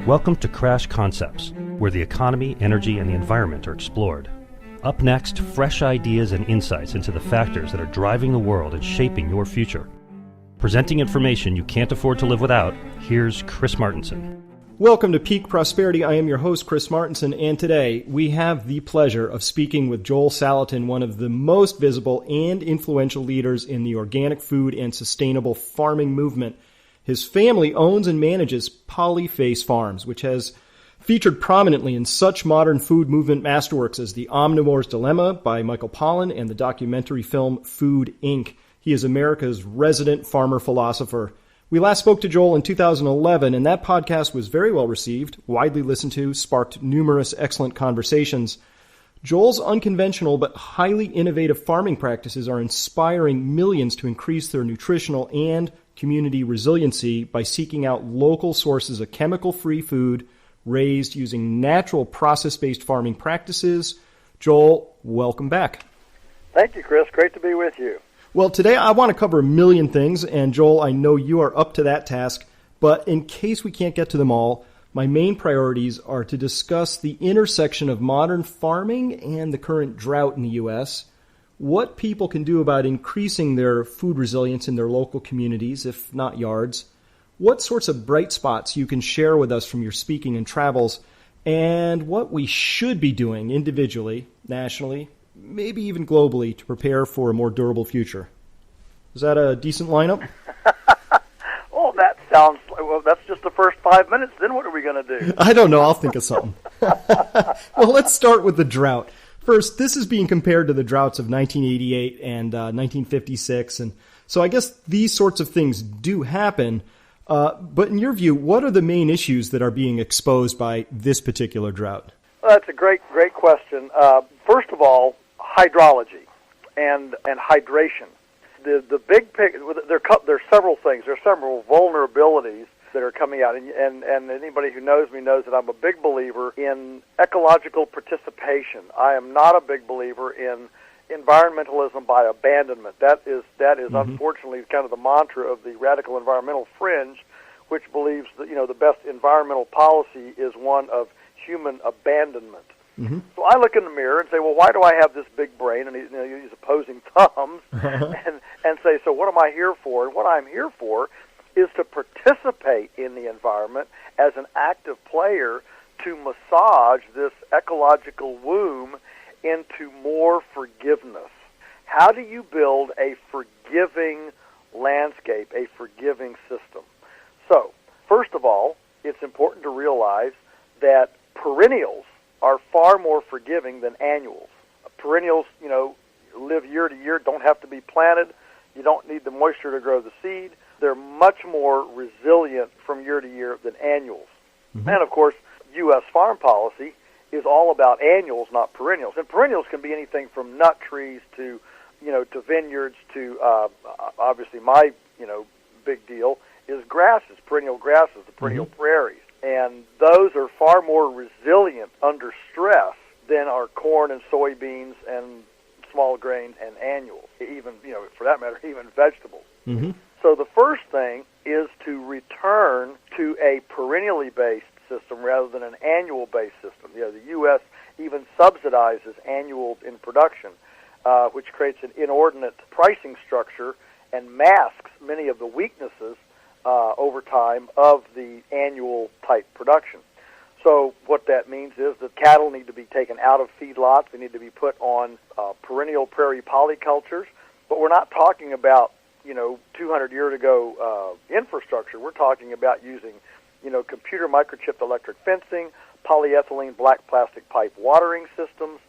Welcome to Crash Concepts, where the economy, energy, and the environment are explored. Up next, fresh ideas and insights into the factors that are driving the world and shaping your future. Presenting information you can't afford to live without, here's Chris Martenson. Welcome to Peak Prosperity. I am your host, Chris Martenson, and today we have the pleasure of speaking with Joel Salatin, one of the most visible and influential leaders in the organic food and sustainable farming movement. His family owns and manages Polyface Farms, which has featured prominently in such modern food movement masterworks as The Omnivore's Dilemma by Michael Pollan and the documentary film Food, Inc. He is America's resident farmer philosopher. We last spoke to Joel in 2011, and that podcast was very well received, widely listened to, sparked numerous excellent conversations. Joel's unconventional but highly innovative farming practices are inspiring millions to increase their nutritional and community resiliency by seeking out local sources of chemical-free food raised using natural process-based farming practices. Joel, welcome back. Thank you, Chris. Great to be with you. Well, today I want to cover a million things, and Joel, I know you are up to that task, but in case we can't get to them all, my main priorities are to discuss the intersection of modern farming and the current drought in the U.S., what people can do about increasing their food resilience in their local communities, if not yards, what sorts of bright spots you can share with us from your speaking and travels, and what we should be doing individually, nationally, maybe even globally to prepare for a more durable future. Is that a decent lineup? Oh, that sounds like, well, that's just the first 5 minutes. Then what are we going to do? I don't know. I'll think of something. Well, let's start with the drought. First, this is being compared to the droughts of 1988 and 1956, and so I guess these sorts of things do happen. But in your view, what are the main issues that are being exposed by this particular drought? Well, that's a great question. First of all, hydrology and hydration. The big picture, there's several things. There are several vulnerabilities that are coming out, and anybody who knows me knows that I'm a big believer in ecological participation. I am not a big believer in environmentalism by abandonment. That is unfortunately kind of the mantra of the radical environmental fringe, which believes that the best environmental policy is one of human abandonment. Mm-hmm. So I look in the mirror and say, well, why do I have this big brain? And use opposing thumbs and say, so what am I here for? And what I'm here for is to participate in the environment as an active player to massage this ecological womb into more forgiveness. How do you build a forgiving landscape, a forgiving system? So, first of all, it's important to realize that perennials are far more forgiving than annuals. Perennials, live year to year, don't have to be planted. You don't need the moisture to grow the seed. They're much more resilient from year to year than annuals. Mm-hmm. And, of course, U.S. farm policy is all about annuals, not perennials. And perennials can be anything from nut trees to vineyards to, obviously, my, big deal is grasses, perennial grasses, the perennial mm-hmm. prairies. And those are far more resilient under stress than are corn and soybeans and small grains and annuals, even, for that matter, even vegetables. Mm-hmm. So the first thing is to return to a perennially based system rather than an annual based system. The U.S. even subsidizes annual in production, which creates an inordinate pricing structure and masks many of the weaknesses over time of the annual type production. So what that means is that cattle need to be taken out of feedlots. They need to be put on perennial prairie polycultures. But we're not talking about 200 years ago infrastructure. We're talking about using, computer microchipped electric fencing, polyethylene black plastic pipe watering systems.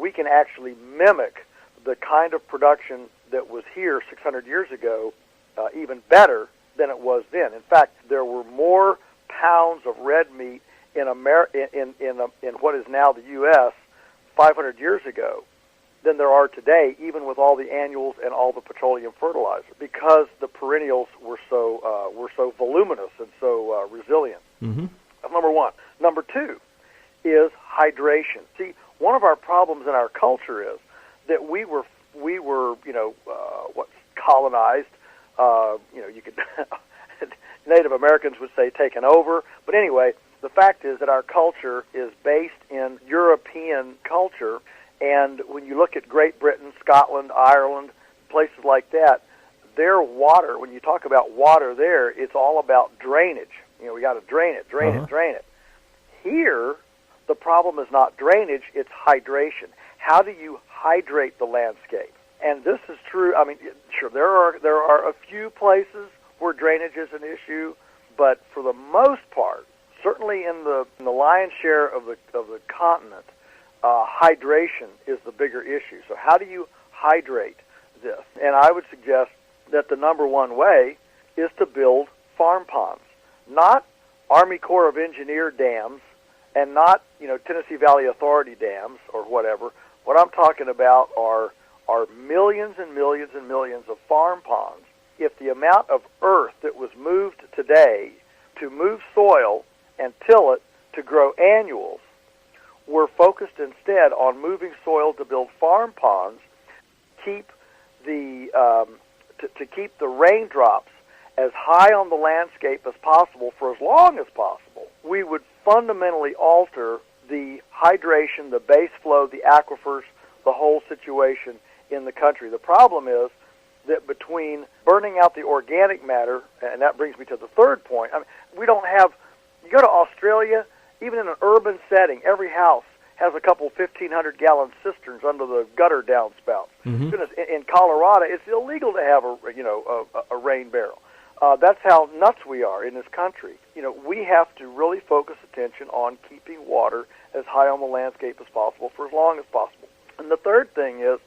We can actually mimic the kind of production that was here 600 years ago even better than it was then. In fact, there were more pounds of red meat in what is now the U.S. 500 years ago than there are today, even with all the annuals and all the petroleum fertilizer, because the perennials were so voluminous and so resilient. Mm-hmm. That's number one. Number two is hydration. See, one of our problems in our culture is that we were colonized. You could Native Americans would say taken over. But anyway, the fact is that our culture is based in European culture, and when you look at Great Britain, Scotland, Ireland, places like that, their water, when you talk about water there, it's all about drainage. We got to drain it, drain it. Here, the problem is not drainage, it's hydration. How do you hydrate the landscape? And this is true. I mean, sure, there are a few places where drainage is an issue, but for the most part, certainly in the lion's share of the continent, hydration is the bigger issue. So how do you hydrate this? And I would suggest that the number one way is to build farm ponds, not Army Corps of Engineer dams, and not Tennessee Valley Authority dams or whatever. What I'm talking about are millions and millions and millions of farm ponds. If the amount of earth that was moved today to move soil and till it to grow annuals were focused instead on moving soil to build farm ponds, keep the to keep the raindrops as high on the landscape as possible for as long as possible, we would fundamentally alter the hydration, the base flow, the aquifers, the whole situation in the country. The problem is that between burning out the organic matter, and that brings me to the third point, I mean, we don't have, you go to Australia, even in an urban setting, every house has a couple 1,500-gallon cisterns under the gutter downspouts. Mm-hmm. Goodness, in Colorado, it's illegal to have a rain barrel. That's how nuts we are in this country. We have to really focus attention on keeping water as high on the landscape as possible for as long as possible. And the third thing is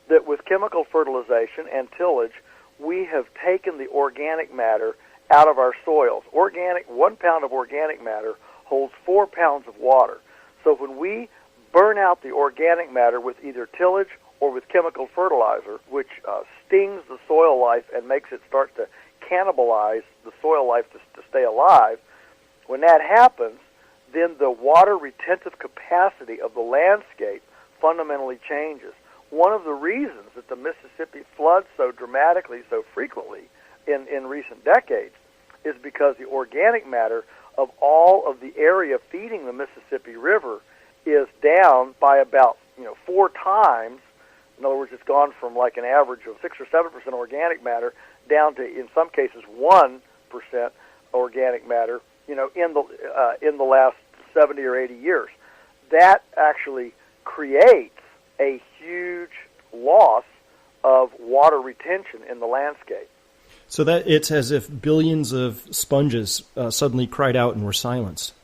that with chemical fertilization and tillage, we have taken the organic matter out of our soils. 1 pound of organic matter holds 4 pounds of water. So when we burn out the organic matter with either tillage or with chemical fertilizer, which stings the soil life and makes it start to cannibalize the soil life to stay alive, when that happens, then the water retentive capacity of the landscape fundamentally changes. One of the reasons that the Mississippi floods so dramatically, so frequently in recent decades is because the organic matter of all of the area feeding the Mississippi River is down by about 4 times. In other words, it's gone from like an average of 6 or 7% organic matter down to, in some cases, 1% organic matter. In the last 70 or 80 years, that actually creates a huge loss of water retention in the landscape. So that it's as if billions of sponges suddenly cried out and were silenced.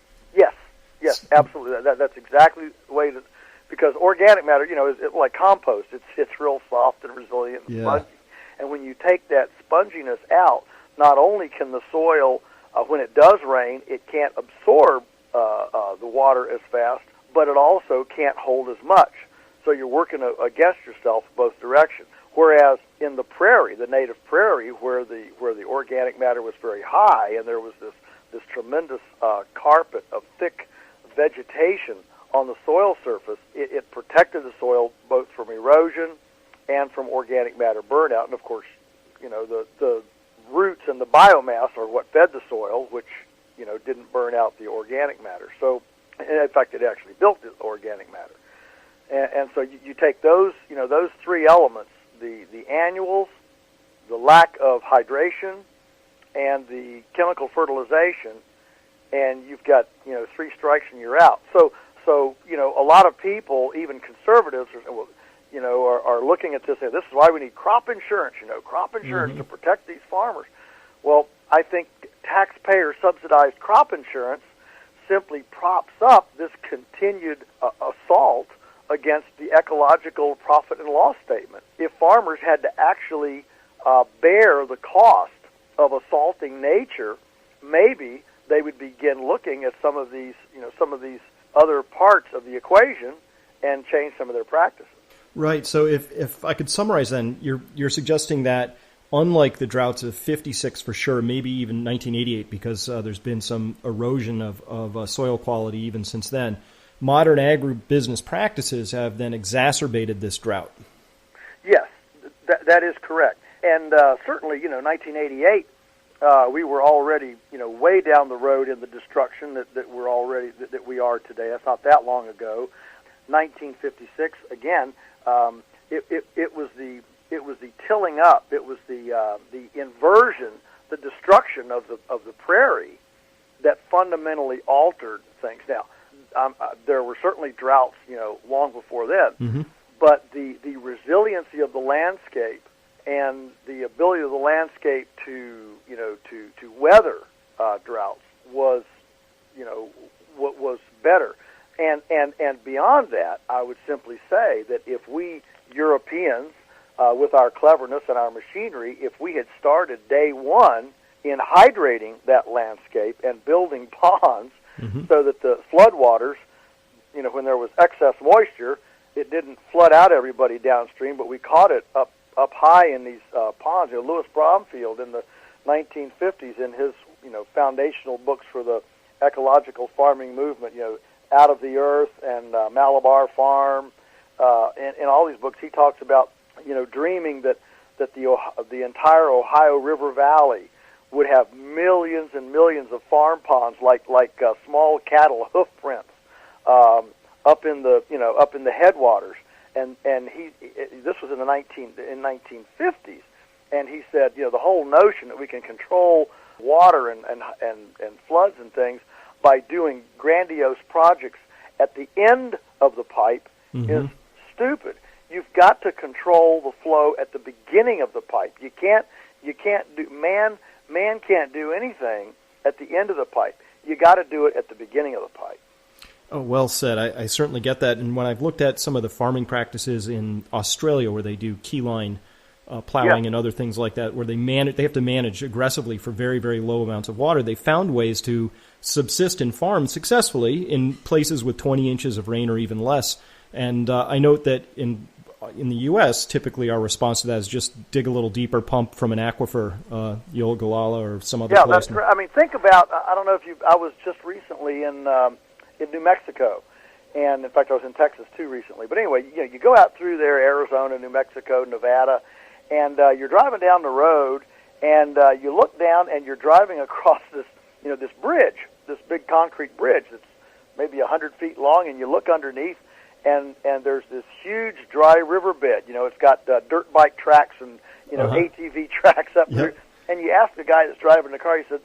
Yes, absolutely. That's exactly the way to, because organic matter, is like compost. It's real soft and resilient and spongy. And when you take that sponginess out, not only can the soil, when it does rain, it can't absorb the water as fast, but it also can't hold as much. So you're working against yourself both directions. Whereas in the prairie, the native prairie, where the organic matter was very high, and there was this tremendous carpet of thick vegetation on the soil surface, it protected the soil both from erosion and from organic matter burnout. And of course, the roots and the biomass are what fed the soil, which didn't burn out the organic matter. So, in fact, it actually built the organic matter. And so you take those three elements: the annuals, the lack of hydration, and the chemical fertilization, and you've got 3 strikes and you're out. So a lot of people, even conservatives, are looking at this and saying, this is why we need crop insurance. Crop insurance to protect these farmers. Well, I think taxpayer subsidized crop insurance simply props up this continued assault against the ecological profit and loss statement. If farmers had to actually bear the cost of assaulting nature, maybe they would begin looking at some of these other parts of the equation and change some of their practices. Right. So if I could summarize, then you're suggesting that unlike the droughts of '56 for sure, maybe even 1988, because there's been some erosion of soil quality even since then, modern agribusiness practices have then exacerbated this drought. Yes, that is correct. And certainly, 1988 we were already, way down the road in the destruction that we are today. That's not that long ago. 1956, again, it was the tilling up, it was the inversion, the destruction of the prairie that fundamentally altered things. Now, there were certainly droughts, long before then, mm-hmm. but the resiliency of the landscape and the ability of the landscape to weather droughts was, what was better. And beyond that, I would simply say that if we Europeans, with our cleverness and our machinery, if we had started day one in hydrating that landscape and building ponds, mm-hmm. so that the floodwaters, when there was excess moisture, it didn't flood out everybody downstream, but we caught it up high in these ponds. Louis Bromfield in the 1950s, in his foundational books for the ecological farming movement, Out of the Earth and Malabar Farm, and all these books, he talks about dreaming that the entire Ohio River Valley would have millions and millions of farm ponds like small cattle hoof prints up in the headwaters, and this was in the 1950s, and he said the whole notion that we can control water and floods and things by doing grandiose projects at the end of the pipe mm-hmm. is stupid. You've got to control the flow at the beginning of the pipe. You can't do man can't do anything at the end of the pipe. You got to do it at the beginning of the pipe. Oh, well said. I certainly get that. And when I've looked at some of the farming practices in Australia, where they do keyline plowing and other things like that, where they have to manage aggressively for very, very low amounts of water, they found ways to subsist and farm successfully in places with 20 inches of rain or even less. And I note that in the U.S., typically our response to that is just dig a little deeper, pump from an aquifer, the Ogallala or some other place. Yeah, that's correct. I mean, think about, I don't know if I was just recently in New Mexico, and in fact I was in Texas too recently. But anyway, you go out through there, Arizona, New Mexico, Nevada, and you're driving down the road, and you look down and you're driving across this bridge, this big concrete bridge that's maybe 100 feet long, and you look underneath, and there's this huge dry riverbed. It's got dirt bike tracks and ATV tracks up there. And you ask the guy that's driving the car, he said,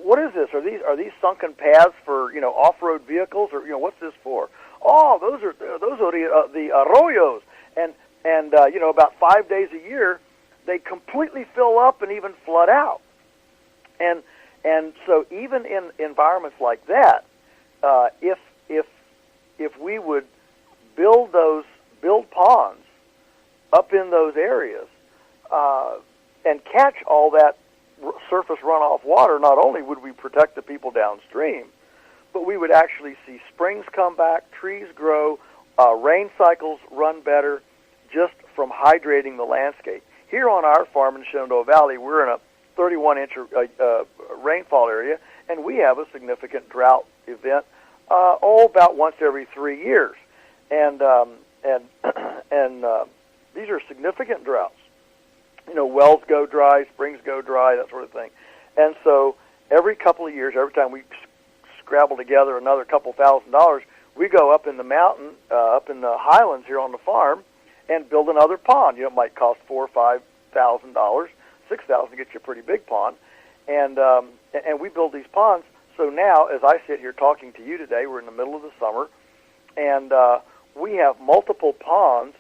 what is this? Are these sunken paths for off-road vehicles, or what's this for? Oh, those are the arroyos, and about 5 days a year they completely fill up and even flood out. And so even in environments like that, if we would build ponds up in those areas and catch all that surface runoff water, not only would we protect the people downstream, but we would actually see springs come back, trees grow, rain cycles run better just from hydrating the landscape. Here on our farm in Shenandoah Valley, we're in a 31-inch rainfall area, and we have a significant drought event about once every 3 years. And these are significant droughts. Wells go dry, springs go dry, that sort of thing. And so every couple of years, every time we scrabble together another couple $1,000s, we go up in the mountain, up in the highlands here on the farm, and build another pond. It might cost $4,000 or $5,000, $6,000 to get you a pretty big pond. And we build these ponds. So now, as I sit here talking to you today, we're in the middle of the summer, and we have multiple ponds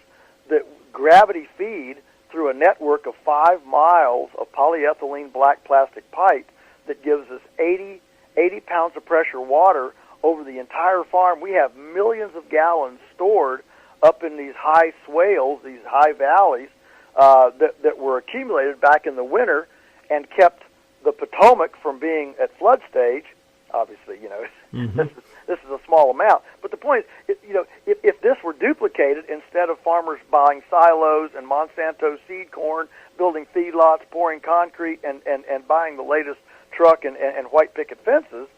that gravity feed through a network of 5 miles of polyethylene black plastic pipe that gives us 80 pounds of pressure water over the entire farm. We have millions of gallons stored up in these high swales, these high valleys, that were accumulated back in the winter and kept the Potomac from being at flood stage. Obviously, mm-hmm. this is a small amount. But the point is, if this were duplicated, instead of farmers buying silos and Monsanto seed corn, building feedlots, pouring concrete, and buying the latest truck and white picket fences,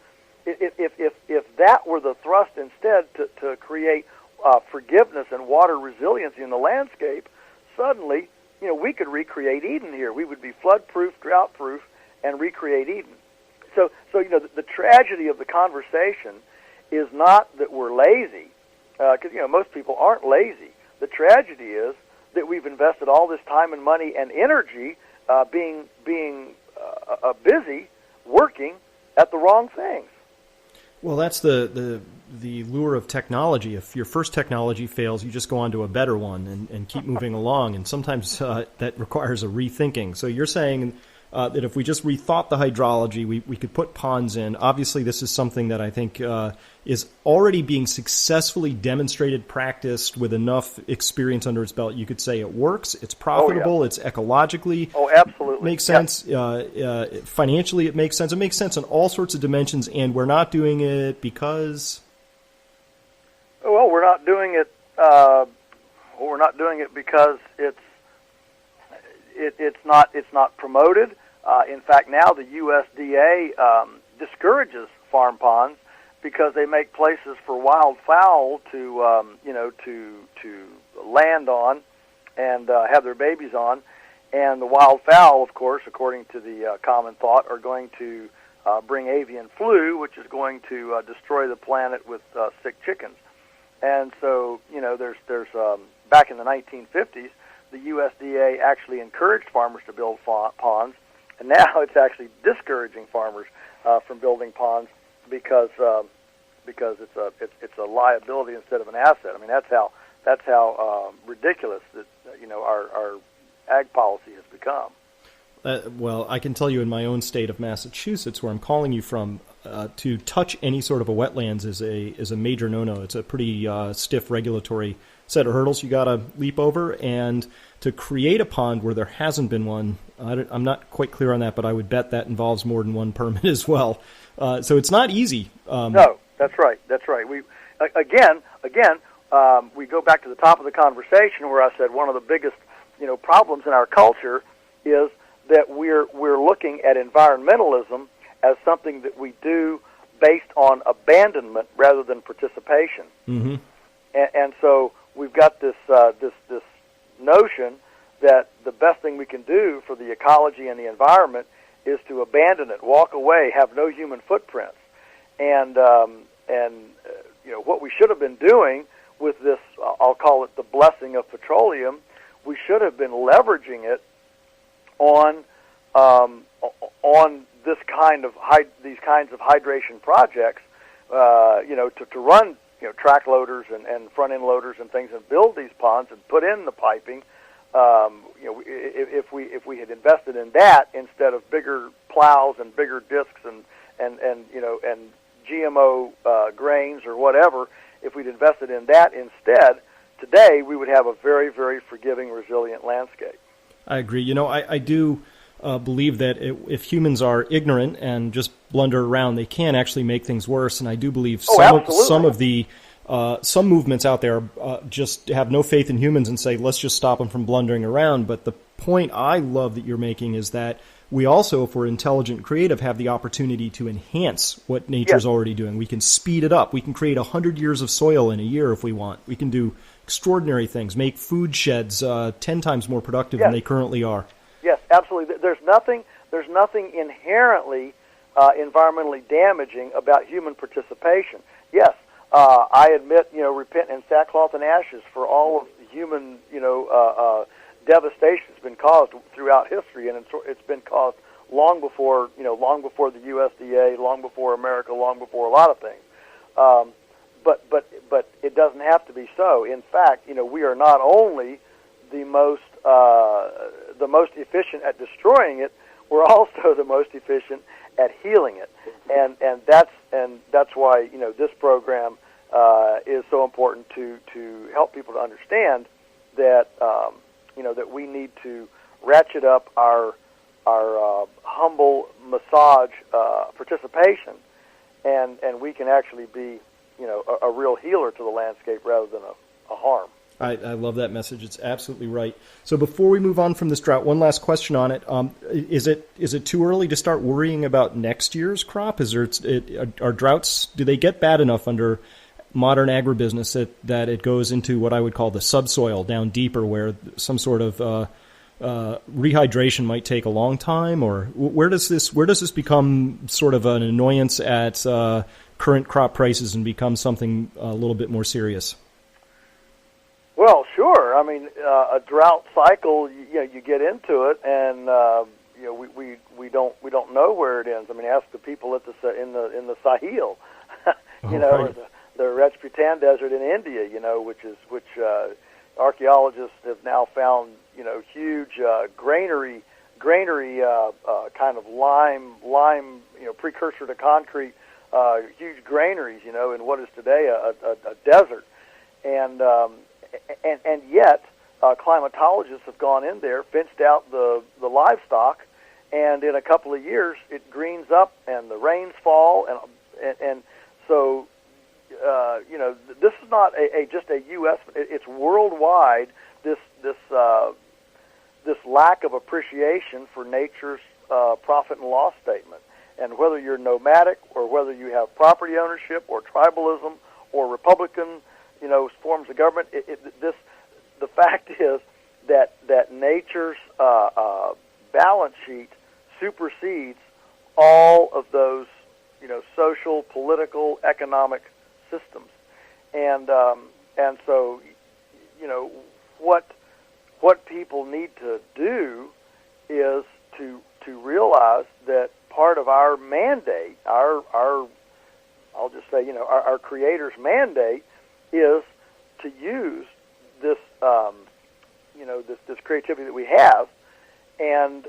if that were the thrust instead to create forgiveness and water resiliency in the landscape, suddenly, we could recreate Eden here. We would be flood-proof, drought-proof, and recreate Eden. So the tragedy of the conversation is not that we're lazy, because most people aren't lazy. The tragedy is that we've invested all this time and money and energy being busy working at the wrong things. Well, that's the lure of technology. If your first technology fails, you just go on to a better one and keep moving along. And sometimes that requires a rethinking. So you're saying that if we just rethought the hydrology, we could put ponds in. Obviously, this is something that I think is already being successfully demonstrated, practiced with enough experience under its belt. You could say it works, it's profitable, it's ecologically. Oh, absolutely. Makes sense. Financially, it makes sense. It makes sense on all sorts of dimensions, and we're not doing it because... Well, we're not doing it because it's not promoted. In fact, now the USDA discourages farm ponds because they make places for wildfowl to land on and have their babies on, and the wildfowl, of course, according to the common thought, are going to bring avian flu, which is going to destroy the planet with sick chickens. And so, there's back in the 1950s, the USDA actually encouraged farmers to build ponds, and now it's actually discouraging farmers from building ponds because it's a liability instead of an asset. I mean, that's how ridiculous that our ag policy has become. Well, I can tell you in my own state of Massachusetts, where I'm calling you from, to touch any sort of a wetlands is a major no-no. It's a pretty stiff regulatory set of hurdles you got to leap over, and to create a pond where there hasn't been one, I'm not quite clear on that, but I would bet that involves more than one permit as well. So it's not easy. No, that's right. That's right. We we go back to the top of the conversation where I said one of the biggest problems in our culture is that we're looking at environmentalism as something that we do based on abandonment rather than participation. Mm-hmm. And so we've got this notion that the best thing we can do for the ecology and the environment is to abandon it, walk away, have no human footprints. And what we should have been doing with this, I'll call it the blessing of petroleum, we should have been leveraging it on these kinds of hydration projects, to run track loaders and front end loaders and things and build these ponds and put in the piping. If we had invested in that instead of bigger plows and bigger discs and GMO grains or whatever, if we'd invested in that instead, today we would have a very, very forgiving, resilient landscape. I agree. I do believe that if humans are ignorant and just blunder around, they can actually make things worse. And I do believe some movements out there just have no faith in humans and say, let's just stop them from blundering around. But the point I love that you're making is that we also, if we're intelligent and creative, have the opportunity to enhance what nature's already doing. We can speed it up. We can create 100 years of soil in a year if we want. We can do extraordinary things, make food sheds 10 times more productive than they currently are. Yes, absolutely. There's nothing inherently environmentally damaging about human participation. Yes, I admit, repent in sackcloth and ashes for all of the human, devastation that's been caused throughout history, and it's been caused long before the USDA, long before America, long before a lot of things. But it doesn't have to be so. In fact, we are not only the most efficient at destroying it, we're also the most efficient at healing it, and that's why this program is so important to help people to understand that that we need to ratchet up our humble massage participation, and we can actually be a real healer to the landscape rather than a harm. I love that message. It's absolutely right. So before we move on from this drought, one last question on it. Is it too early to start worrying about next year's crop? Are droughts, do they get bad enough under modern agribusiness that it goes into what I would call the subsoil down deeper, where some sort of rehydration might take a long time, or where does this become sort of an annoyance at current crop prices and become something a little bit more serious? Well, sure. I mean, a drought cycle, you get into it, and we don't know where it ends. I mean, ask the people at in the Sahel, Right. the Rajputana Desert in India, which archaeologists have now found, huge granary kind of lime, precursor to concrete, huge granaries, in what is today a desert, and yet climatologists have gone in there, fenced out the livestock, and in a couple of years it greens up and the rains fall, and so this is not just a U.S. It's worldwide. This lack of appreciation for nature's profit and loss statement, and whether you're nomadic or whether you have property ownership or tribalism or Republican, forms of government. The fact is that nature's balance sheet supersedes all of those, social, political, economic systems, and so, what people need to do is to realize that part of our mandate, our I'll just say, our Creator's mandate is to use this, this creativity that we have and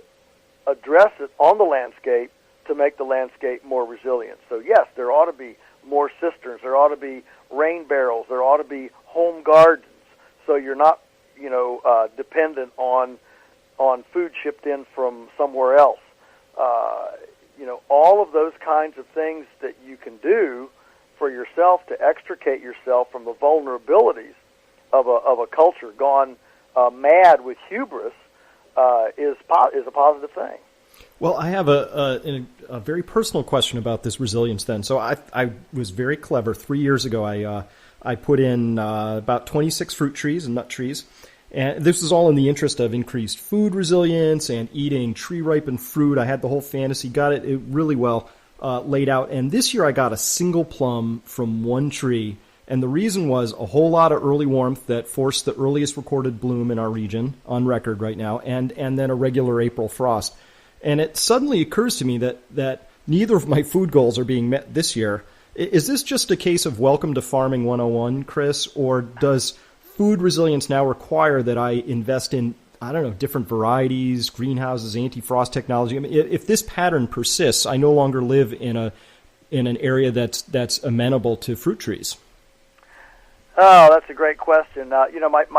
address it on the landscape to make the landscape more resilient. So yes, there ought to be more cisterns, there ought to be rain barrels, there ought to be home gardens, so you're not, dependent on food shipped in from somewhere else. All of those kinds of things that you can do for yourself to extricate yourself from the vulnerabilities of a culture gone mad with hubris is a positive thing. Well, I have a very personal question about this resilience then. So I was very clever. 3 years ago, I put in about 26 fruit trees and nut trees. And this was all in the interest of increased food resilience and eating tree-ripened fruit. I had the whole fantasy, got it really well laid out. And this year I got a single plum from one tree. And the reason was a whole lot of early warmth that forced the earliest recorded bloom in our region on record right now, and then a regular April frost. And it suddenly occurs to me that neither of my food goals are being met this year. Is this just a case of welcome to farming 101, Chris, or does food resilience now require that I invest in, different varieties, greenhouses, anti-frost technology? I mean, if this pattern persists, I no longer live in an area that's amenable to fruit trees. Oh, that's a great question. My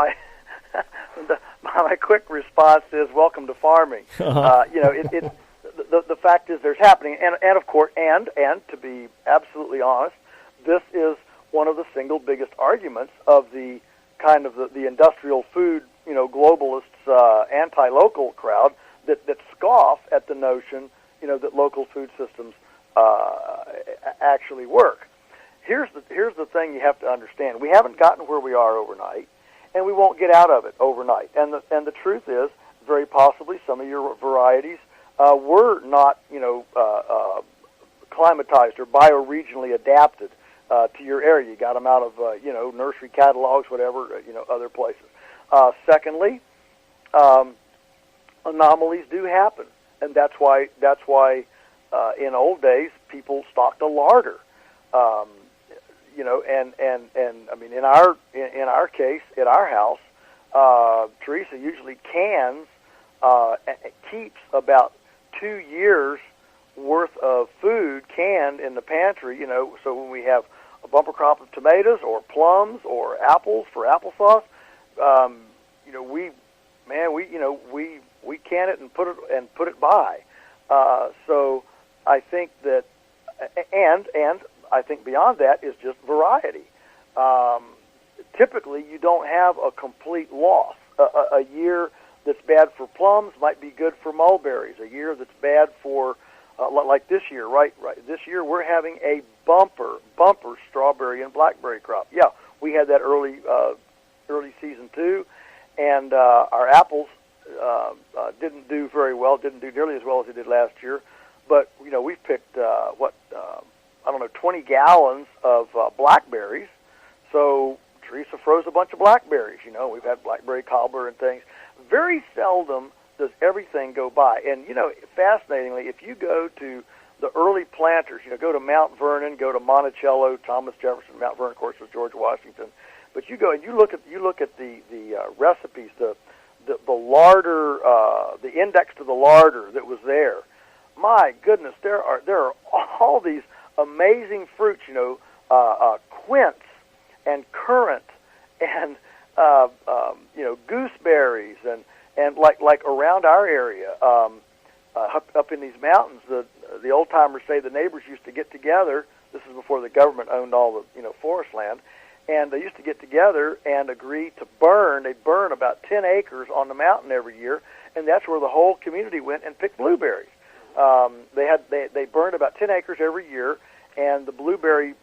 my quick response is welcome to farming. The fact is there's happening, and of course, and to be absolutely honest, this is one of the single biggest arguments of the kind of the industrial food, globalists, anti-local crowd that scoff at the notion, that local food systems actually work. Here's the thing you have to understand: we haven't gotten where we are overnight, and we won't get out of it overnight. And the truth is, very possibly, some of your varieties were not, climatized or bioregionally adapted to your area. You got them out of, nursery catalogs, whatever, other places. Secondly, anomalies do happen, and that's why in old days people stocked a larder. And I mean, in our case, at our house, Teresa usually cans, keeps about 2 years worth of food canned in the pantry, so when we have a bumper crop of tomatoes or plums or apples for applesauce, we can it and put it by. So I think that, and I think beyond that is just variety. Typically, you don't have a complete loss. A year that's bad for plums might be good for mulberries. A year that's bad for, like this year, right? This year we're having a bumper strawberry and blackberry crop. Yeah, we had that early season too, and our apples didn't do very well, didn't do nearly as well as it did last year. But, we've picked, 20 gallons of blackberries. So Teresa froze a bunch of blackberries. We've had blackberry cobbler and things. Very seldom does everything go by. And, fascinatingly, if you go to the early planters, go to Mount Vernon, go to Monticello, Thomas Jefferson, Mount Vernon, of course, was George Washington. But you go and you look at the recipes, the larder, the index to the larder that was there. My goodness, there are all these amazing fruits, quince and currant and gooseberries and like around our area, up in these mountains, the old timers say the neighbors used to get together. This is before the government owned all the forest land, and they used to get together and agree to burn. They'd burn about 10 acres on the mountain every year, and that's where the whole community went and picked blueberries. They burned about 10 acres every year, and the blueberry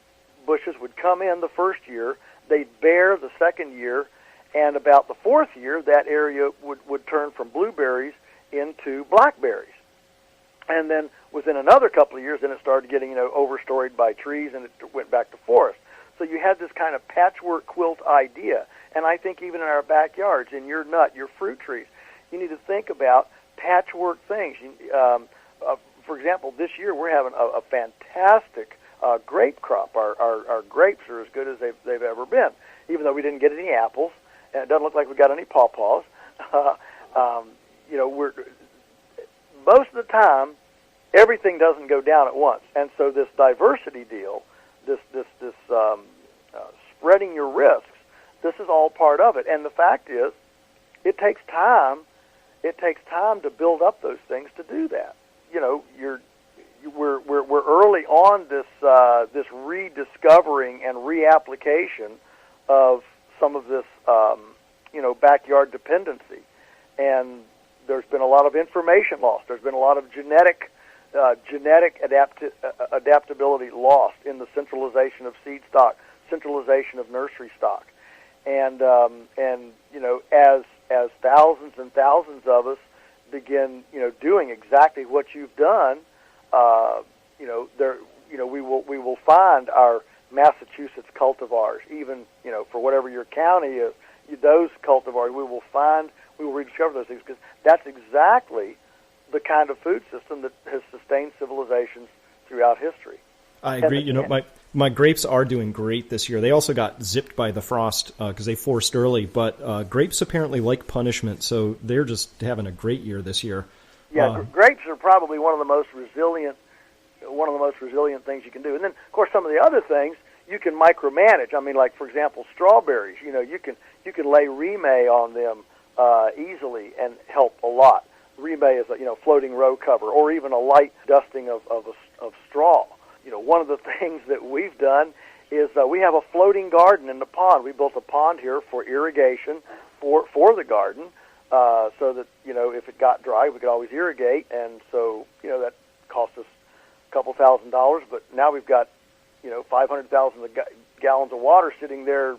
bushes would come in the first year. They'd bear the second year, and about the fourth year, that area would turn from blueberries into blackberries. And then within another couple of years, then it started getting, overstoried by trees, and it went back to forest. So you had this kind of patchwork quilt idea. And I think even in our backyards, in your fruit trees, you need to think about patchwork things. For example, this year we're having a fantastic grape crop. Our grapes are as good as they've ever been, even though we didn't get any apples, and it doesn't look like we got any pawpaws. We're most of the time everything doesn't go down at once, and so this diversity deal, this spreading your risks, this is all part of it. And the fact is, it takes time. It takes time to build up those things to do that. We're early on this rediscovering and reapplication of some of this backyard dependency, and there's been a lot of information lost. There's been a lot of genetic adaptability lost in the centralization of seed stock, centralization of nursery stock, and as thousands and thousands of us begin doing exactly what you've done, we will find our Massachusetts cultivars, even for whatever your county is, those cultivars we will rediscover those things, because that's exactly the kind of food system that has sustained civilizations throughout history. I agree. My grapes are doing great this year. They also got zipped by the frost because they forced early, but grapes apparently like punishment, so they're just having a great year this year. Yeah, grapes are probably one of the most resilient things you can do. And then, of course, some of the other things you can micromanage. I mean, like for example, strawberries. You can lay remay on them easily and help a lot. Remay is a floating row cover, or even a light dusting of straw. One of the things that we've done is we have a floating garden in the pond. We built a pond here for irrigation for the garden, so that if it got dry, we could always irrigate. And so that cost us a couple $1,000, but now we've got 500,000 gallons of water sitting there,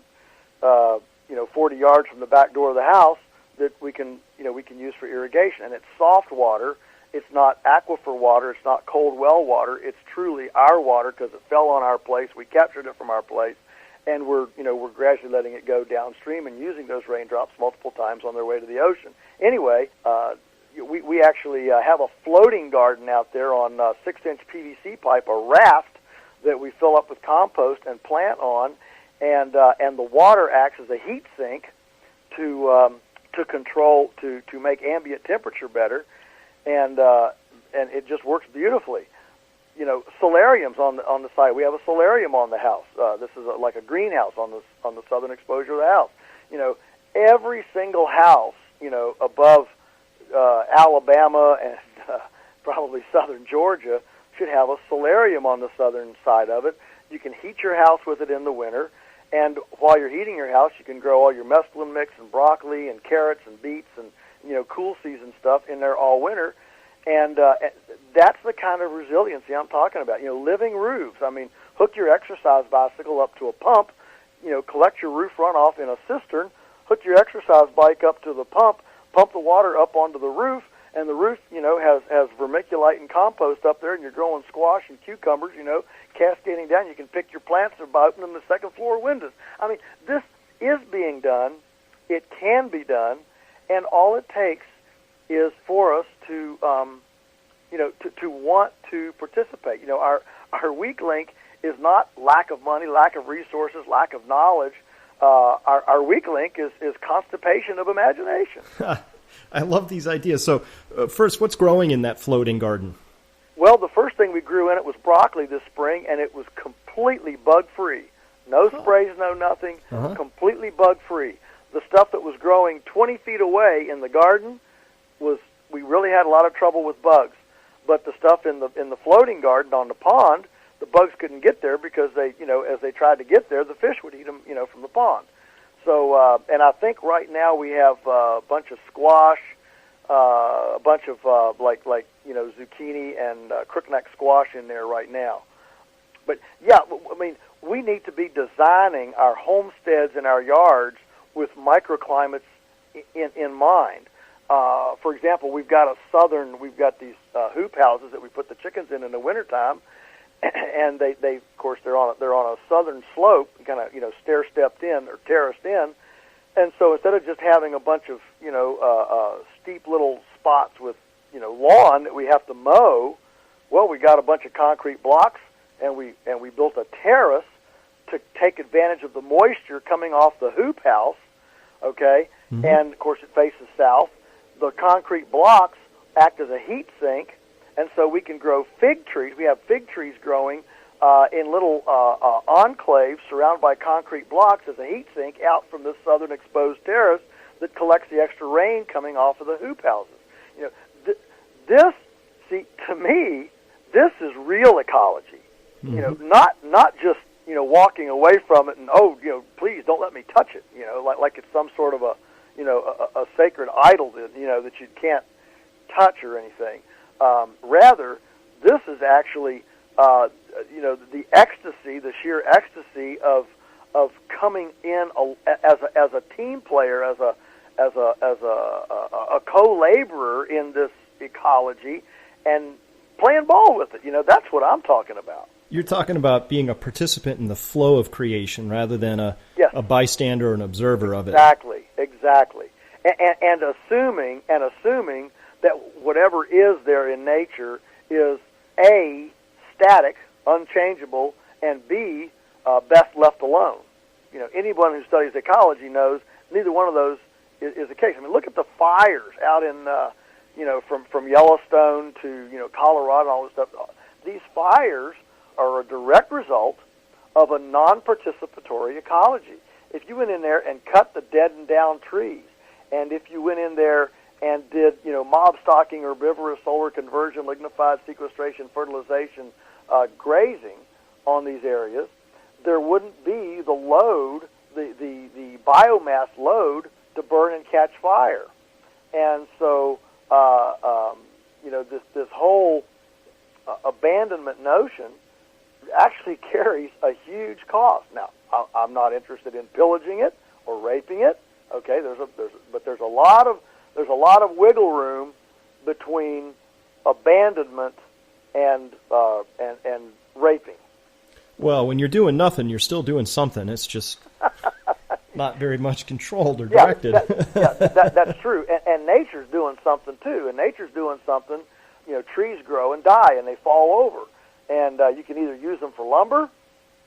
40 yards from the back door of the house that we can use for irrigation. And it's soft water. It's not aquifer water. It's not cold well water. It's truly our water because it fell on our place. We captured it from our place, and we're gradually letting it go downstream and using those raindrops multiple times on their way to the ocean. Anyway, we actually have a floating garden out there on 6-inch PVC pipe, a raft that we fill up with compost and plant on, and the water acts as a heat sink to control to make ambient temperature better. And it just works beautifully. Solariums on the side. We have a solarium on the house. This is like a greenhouse on the southern exposure of the house. Every single house, above Alabama and probably southern Georgia should have a solarium on the southern side of it. You can heat your house with it in the winter, and while you're heating your house, you can grow all your mesclun mix and broccoli and carrots and beets and cool season stuff in there all winter, and that's the kind of resiliency I'm talking about. Living roofs. I mean, hook your exercise bicycle up to a pump, collect your roof runoff in a cistern, hook your exercise bike up to the pump, pump the water up onto the roof, and the roof, has vermiculite and compost up there, and you're growing squash and cucumbers, cascading down. You can pick your plants by opening the second floor windows. I mean, this is being done. It can be done, and all it takes is for us to, to want to participate. Our weak link is not lack of money, lack of resources, lack of knowledge. Our weak link is constipation of imagination. I love these ideas. So, first, what's growing in that floating garden? Well, the first thing we grew in it was broccoli this spring, and it was completely bug-free. No sprays, no nothing, completely bug-free. The stuff that was growing 20 feet away in the garden we really had a lot of trouble with bugs. But the stuff in the floating garden on the pond, the bugs couldn't get there because as they tried to get there, the fish would eat them, from the pond. So, and I think right now we have a bunch of squash, a bunch of zucchini and crookneck squash in there right now. But yeah, I mean, we need to be designing our homesteads and our yards with microclimates in mind. For example, we've got these hoop houses that we put the chickens in the wintertime, and they of course they're on a southern slope, kind of stair stepped in or terraced in, and so instead of just having a bunch of steep little spots with lawn that we have to mow, well, we got a bunch of concrete blocks, and we built a terrace to take advantage of the moisture coming off the hoop house. Okay, and of course it faces south. The concrete blocks act as a heat sink, and so we can grow fig trees. We have fig trees growing in little enclaves surrounded by concrete blocks as a heat sink out from this southern exposed terrace that collects the extra rain coming off of the hoop houses. To me, this is real ecology. Not just walking away from it and please don't let me touch it. Like it's some sort of a sacred idol that that you can't touch or anything. Rather, this is actually the ecstasy, the sheer ecstasy of coming in as a team player, as a co-laborer in this ecology, and playing ball with it. That's what I'm talking about. You're talking about being a participant in the flow of creation rather than a bystander or an observer of it. Exactly. And assuming that whatever is there in nature is A, static, unchangeable, and B, best left alone. Anyone who studies ecology knows neither one of those is the case. I mean, look at the fires out in, from Yellowstone to, Colorado and all this stuff. These fires are a direct result of a non-participatory ecology. If you went in there and cut the dead and down trees, and if you went in there and did, mob stocking, herbivorous, solar conversion, lignified sequestration, fertilization, grazing on these areas, there wouldn't be the load, the biomass load to burn and catch fire. And so, this whole abandonment notion actually carries a huge cost. Now, I'm not interested in pillaging it or raping it. Okay, but there's a lot of wiggle room between abandonment and raping. Well, when you're doing nothing, you're still doing something. It's just not very much controlled or directed. That's true. And nature's doing something too. And nature's doing something. Trees grow and die, and they fall over. And you can either use them for lumber,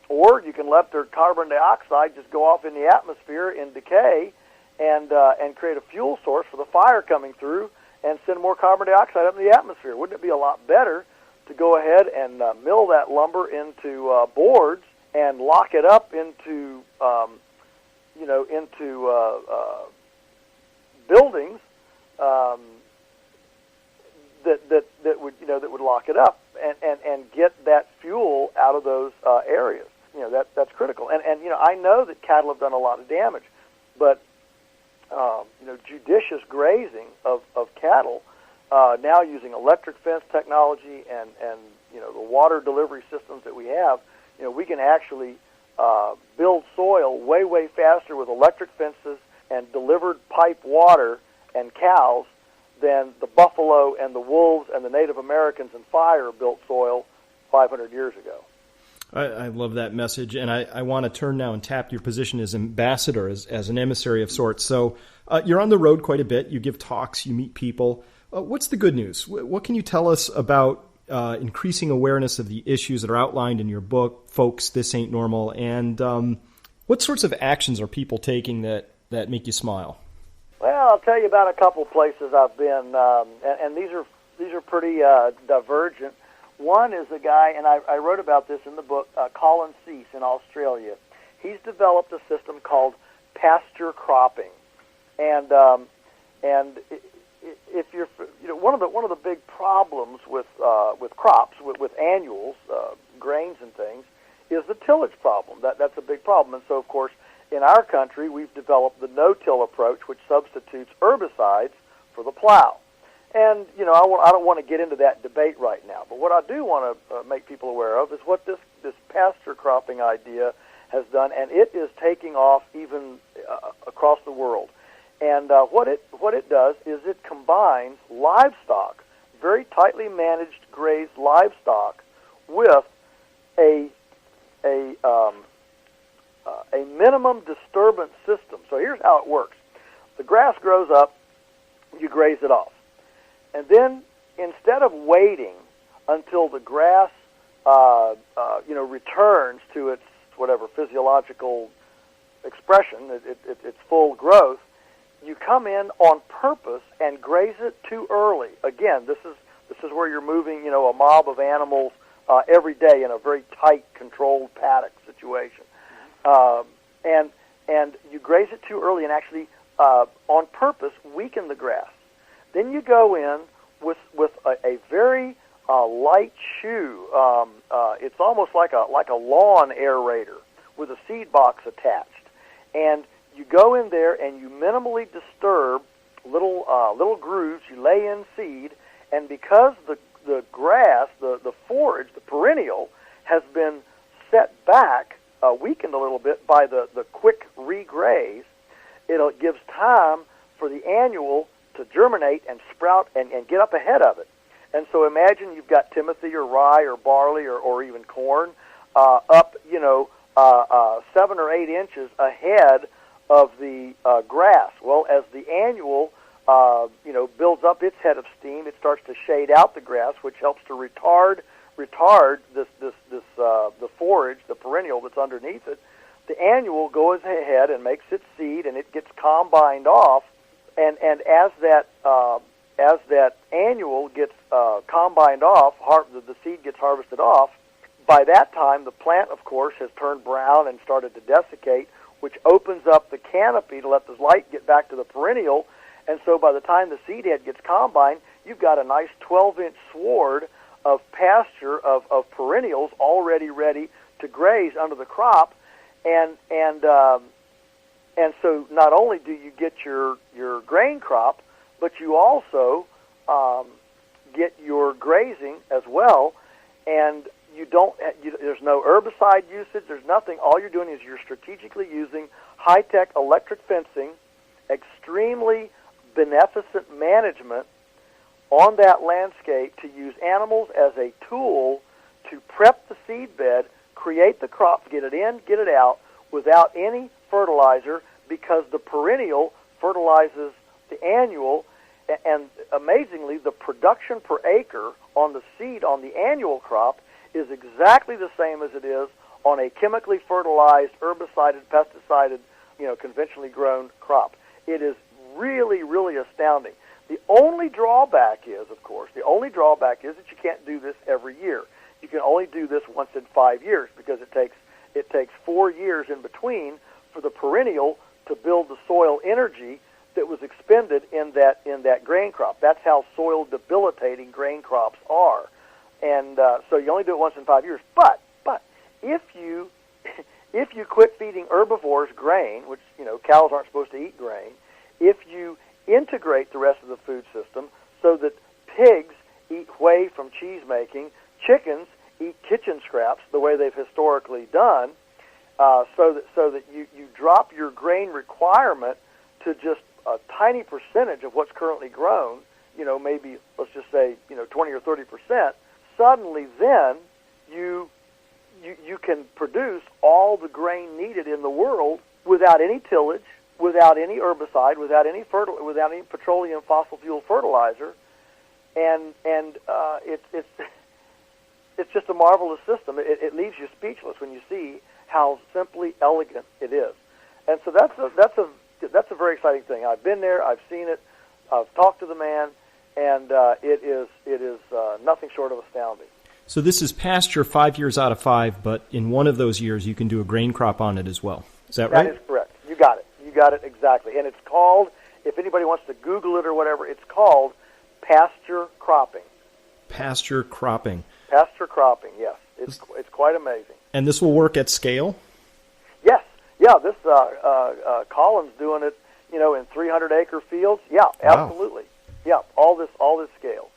or you can let their carbon dioxide just go off in the atmosphere and decay, and create a fuel source for the fire coming through, and send more carbon dioxide up in the atmosphere. Wouldn't it be a lot better to go ahead and mill that lumber into boards and lock it up into buildings that would lock it up and get that fuel out of those areas. That's critical. And I know that cattle have done a lot of damage, but judicious grazing of cattle, now using electric fence technology and the water delivery systems that we have, we can actually build soil way faster with electric fences and delivered pipe water and cows than the buffalo and the wolves and the Native Americans and fire built soil 500 years ago. I love that message, and I want to turn now and tap your position as ambassador, as an emissary of sorts. So you're on the road quite a bit. You give talks, you meet people. What's the good news? What can you tell us about increasing awareness of the issues that are outlined in your book, Folks, This Ain't Normal, and what sorts of actions are people taking that make you smile? Well, I'll tell you about a couple places I've been, and these are pretty divergent. One is a guy, and I wrote about this in the book, Colin Cease in Australia. He's developed a system called pasture cropping, and if you're, one of the big problems with crops, with annuals, grains and things, is the tillage problem. That's a big problem, and so of course in our country we've developed the no-till approach, which substitutes herbicides for the plow. And, I don't want to get into that debate right now, but what I do want to make people aware of is what this pasture cropping idea has done, and it is taking off even across the world. And what it does is it combines livestock, very tightly managed grazed livestock, with a minimum disturbance system. So here's how it works. The grass grows up, you graze it off. And then instead of waiting until the grass, returns to its whatever physiological expression, its full growth, you come in on purpose and graze it too early. Again, this is where you're moving, a mob of animals every day in a very tight, controlled paddock situation, and you graze it too early and actually on purpose weaken the grass. Then you go in with a very light shoe. It's almost like a lawn aerator with a seed box attached, and you go in there and you minimally disturb little grooves. You lay in seed, and because the grass, the forage, the perennial, has been set back, weakened a little bit by the quick regraze, it gives time for the annual to germinate and sprout and get up ahead of it. And so imagine you've got timothy or rye or barley or even corn up, 7 or 8 inches ahead of the grass. Well, as the annual, builds up its head of steam, it starts to shade out the grass, which helps to retard the forage, the perennial that's underneath it. The annual goes ahead and makes its seed, and it gets combined off. And as that annual gets combined off, the seed gets harvested off. By that time, the plant, of course, has turned brown and started to desiccate, which opens up the canopy to let the light get back to the perennial. And so by the time the seed head gets combined, you've got a nice 12-inch sward of pasture of perennials already ready to graze under the crop. And so not only do you get your grain crop, but you also get your grazing as well. And there's no herbicide usage. There's nothing. All you're doing is you're strategically using high-tech electric fencing, extremely beneficent management on that landscape to use animals as a tool to prep the seed bed, create the crop, get it in, get it out, without any fertilizer, because the perennial fertilizes the annual, and amazingly, the production per acre on the seed on the annual crop is exactly the same as it is on a chemically fertilized, herbicided, pesticided, conventionally grown crop. It is really, really astounding. The only drawback is, of course, that you can't do this every year. You can only do this once in 5 years, because it takes 4 years in between for the perennial to build the soil energy that was expended in that grain crop. That's how soil debilitating grain crops are. And so you only do it once in 5 years. But if you quit feeding herbivores grain, which cows aren't supposed to eat grain, if you integrate the rest of the food system so that pigs eat whey from cheese making, chickens eat kitchen scraps the way they've historically done, so that you drop your grain requirement to just a tiny percentage of what's currently grown, maybe let's just say 20 or 30%, suddenly then you can produce all the grain needed in the world without any tillage, without any herbicide, without any petroleum fossil fuel fertilizer, and it's just a marvelous system. It leaves you speechless when you see how simply elegant it is, and so that's a very exciting thing. I've been there, I've seen it, I've talked to the man, and it is nothing short of astounding. So this is pasture 5 years out of 5, but in one of those years you can do a grain crop on it as well. Is that right? That is correct. You got it. You got it exactly. And it's called, if anybody wants to Google it or whatever, it's called pasture cropping. Pasture cropping. Pasture cropping, yes. It's quite amazing. And this will work at scale? Yes. Yeah, this Colin's doing it, in 300-acre fields. Yeah, absolutely. Wow. Yeah, all this scale.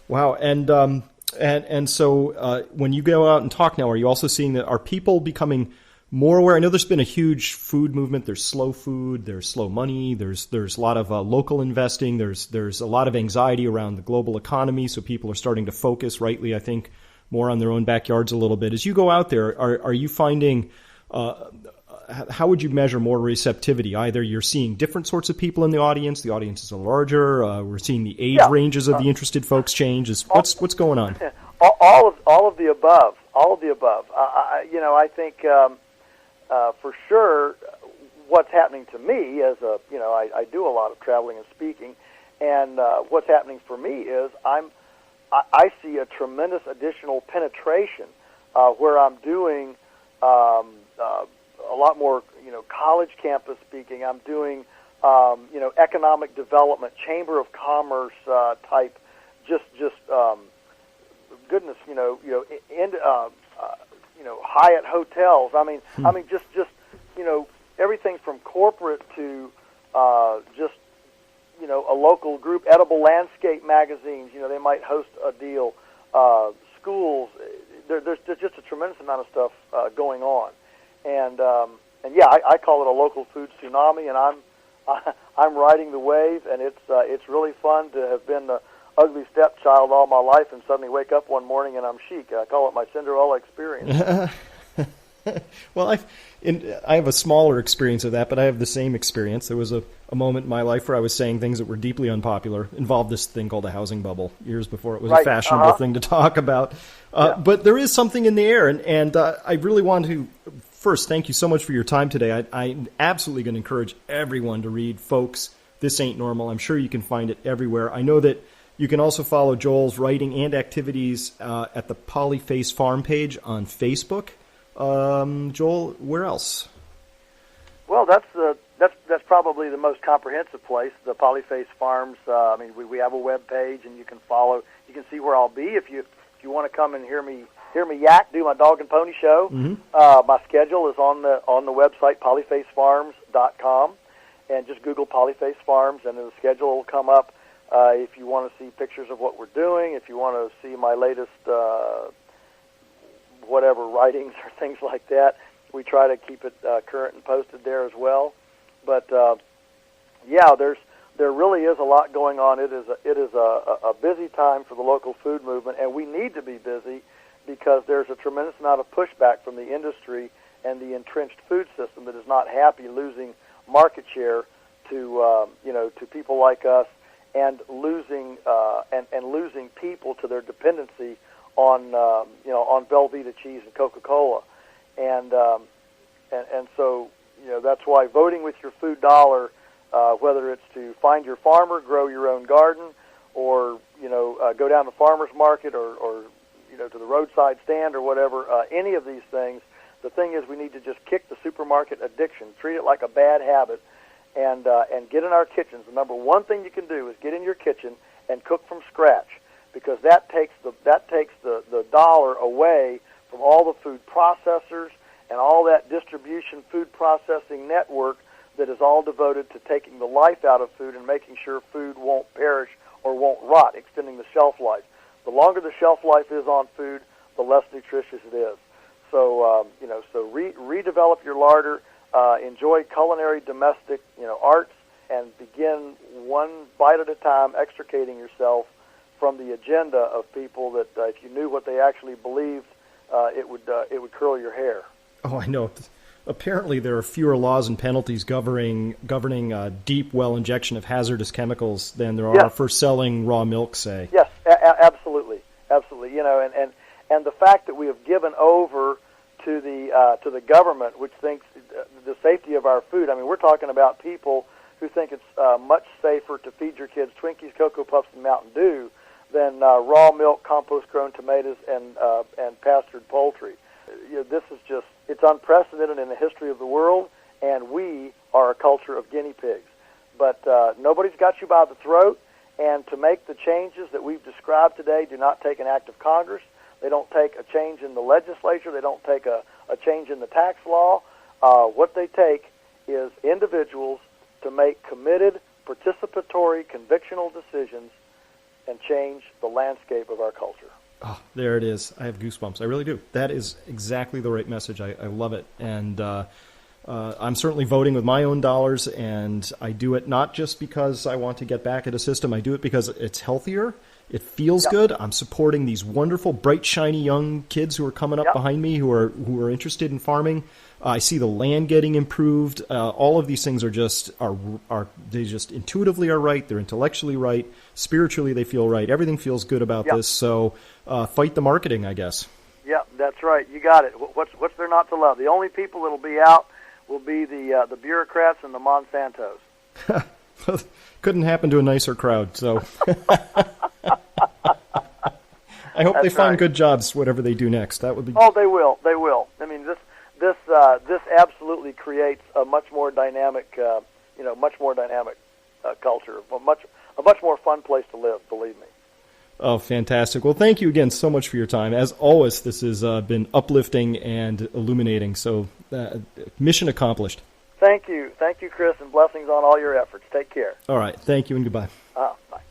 Wow. And so when you go out and talk now, are you also seeing that are people becoming more aware? I know there's been a huge food movement. There's slow food. There's slow money. There's a lot of local investing. There's a lot of anxiety around the global economy. So people are starting to focus, rightly, I think, more on their own backyards a little bit. As you go out there, are you finding how would you measure more receptivity? Either you're seeing different sorts of people in the audience is larger. We're seeing the age ranges of the interested folks change. What's going on? All of the above. All of the above. I think for sure what's happening to me as I do a lot of traveling and speaking, and what's happening for me is I see a tremendous additional penetration where I'm doing a lot more, college campus speaking. I'm doing, economic development, chamber of commerce type, goodness, Hyatt hotels. I mean, just everything from corporate to just a local group, edible landscape magazines. They might host a deal. Schools. There's just a tremendous amount of stuff going on. And yeah, I call it a local food tsunami, and I'm riding the wave, and it's really fun to have been the ugly stepchild all my life and suddenly wake up one morning and I'm chic. I call it my Cinderella experience. Well, I have a smaller experience of that, but I have the same experience. There was a moment in my life where I was saying things that were deeply unpopular, involved this thing called a housing bubble, years before it was a fashionable thing to talk about. But there is something in the air, and I really want to first thank you so much for your time today. I'm absolutely going to encourage everyone to read Folks, This Ain't Normal. I'm sure you can find it everywhere. I know that you can also follow Joel's writing and activities at the Polyface farm page on Facebook. Joel, where else? Well, that's probably the most comprehensive place, the Polyface Farms. We have a web page, and you can see where I'll be if you want to come and hear me yak, do my dog and pony show. Mm-hmm. My schedule is on the website polyfacefarms.com, and just Google Polyface Farms, and the schedule will come up. If you want to see pictures of what we're doing, if you want to see my latest whatever writings or things like that, we try to keep it current and posted there as well. But there really is a lot going on. It is a busy time for the local food movement, and we need to be busy because there's a tremendous amount of pushback from the industry and the entrenched food system that is not happy losing market share to people like us, and losing people to their dependency on Velveeta cheese and Coca-Cola, and so that's why voting with your food dollar, whether it's to find your farmer, grow your own garden, or go down to farmers market or to the roadside stand or whatever, any of these things. The thing is, we need to just kick the supermarket addiction, treat it like a bad habit, and get in our kitchens. The number one thing you can do is get in your kitchen and cook from scratch, because that takes the dollar away from all the food processors and all that distribution food processing network that is all devoted to taking the life out of food and making sure food won't perish or won't rot, extending the shelf life. The longer the shelf life is on food, the less nutritious it is. So redevelop your larder, enjoy culinary domestic arts, and begin one bite at a time extricating yourself from the agenda of people that if you knew what they actually believed, it would curl your hair. Oh, I know. Apparently, there are fewer laws and penalties governing deep well injection of hazardous chemicals than there are for selling raw milk, say. Yes, absolutely. You know, and the fact that we have given over to the government, which thinks the safety of our food. I mean, we're talking about people who think it's much safer to feed your kids Twinkies, Cocoa Puffs, and Mountain Dew than raw milk, compost-grown tomatoes, and pastured poultry. You know, this is it's unprecedented in the history of the world, and we are a culture of guinea pigs. But nobody's got you by the throat, and to make the changes that we've described today do not take an act of Congress. They don't take a change in the legislature. They don't take a change in the tax law. What they take is individuals to make committed, participatory, convictional decisions and change the landscape of our culture. Oh, there it is. I have goosebumps. I really do. That is exactly the right message. I love it. And I'm certainly voting with my own dollars, and I do it not just because I want to get back at a system. I do it because it's healthier. It feels good. I'm supporting these wonderful, bright, shiny young kids who are coming up behind me who are interested in farming. I see the land getting improved. All of these things are they just intuitively are right. They're intellectually right. Spiritually, they feel right. Everything feels good about this. So fight the marketing, I guess. Yeah, that's right. You got it. What's there not to love? The only people that'll be out will be the bureaucrats and the Monsantos. Couldn't happen to a nicer crowd. So I hope they find good jobs, whatever they do next. That would be. Oh, they will. They will. I mean, this absolutely creates a much more dynamic, culture, a much more fun place to live. Believe me. Oh, fantastic! Well, thank you again so much for your time. As always, this has been uplifting and illuminating. So, mission accomplished. Thank you, Chris, and blessings on all your efforts. Take care. All right, thank you, and goodbye. Bye.